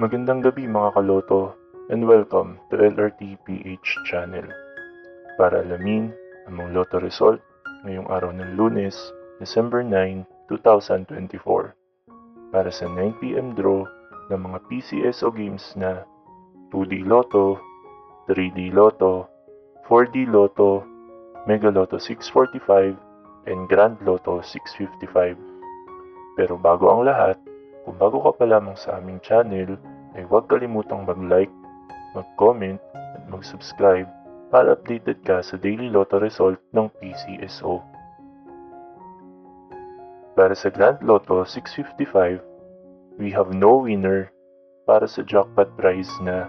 Magandang gabi mga kaloto and welcome to LRT PH channel. Para alamin ang mga loto result ngayong araw ng Lunes, December 9, 2024 para sa 9pm draw ng mga PCSO games na 2D Lotto, 3D Lotto, 4D Lotto, Mega Lotto 645 and Grand Lotto 655. Pero bago ang lahat, kung bago ka pa lamang sa aming channel, ay huwag kalimutang mag-like, mag-comment, at mag-subscribe para updated ka sa daily lotto result ng PCSO. Para sa Grand Lotto 655, we have no winner para sa jackpot prize na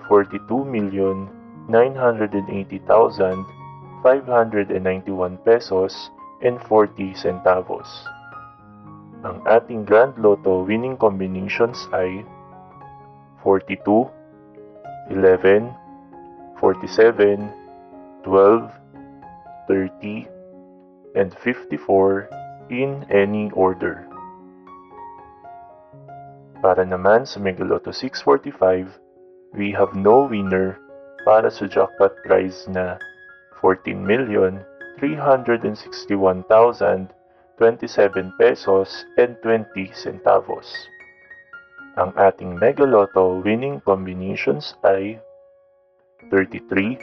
42,980,591 pesos and 40 centavos. Ang ating Grand Lotto winning combinations ay 42, 11, 47, 12, 30, and 54 in any order. Para naman sa Mega Lotto 645, we have no winner para sa jackpot prize na 14,361,027 pesos and 20 centavos. Ang ating Mega Lotto winning combinations ay 33,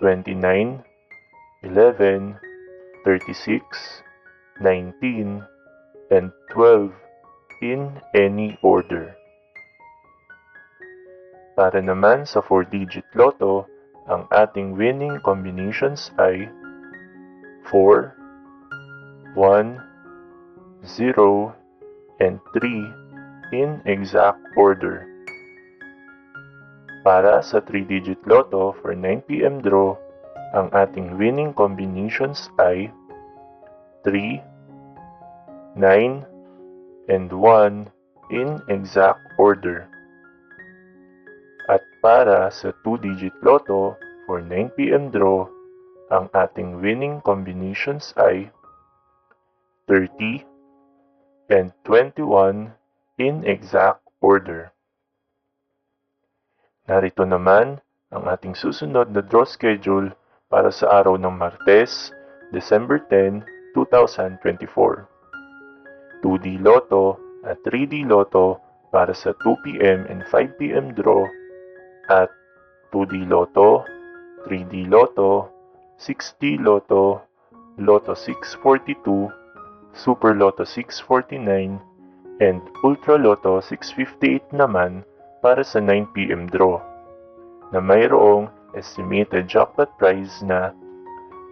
29, 11, 36, 19, and 12 in any order. Para naman sa 4-digit Lotto, ang ating winning combinations ay 4, 1, 0, and 3 in exact order. Para sa 3-digit Lotto for 9pm draw, ang ating winning combinations ay 3, 9, and 1 in exact order. At para sa 2-digit Lotto for 9pm draw, ang ating winning combinations ay 30 and 21 in exact order. Narito naman ang ating susunod na draw schedule para sa araw ng Martes, December 10, 2024. 2D Lotto at 3D Lotto para sa 2pm and 5pm draw at 2D Lotto, 3D Lotto, 6D Lotto, Lotto 642, Super Lotto 649, and Ultra Lotto 658 naman para sa 9pm draw na mayroong estimated jackpot prize na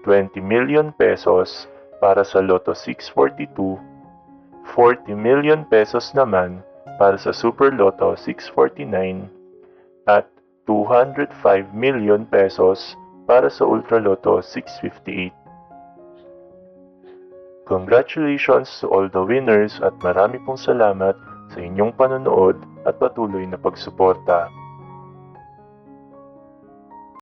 20 million pesos para sa Lotto 642, 40 million pesos naman para sa Super Lotto 649, at 205 million pesos para sa Ultra Lotto 658. Congratulations to all the winners at marami pong salamat sa inyong panonood at patuloy na pagsuporta.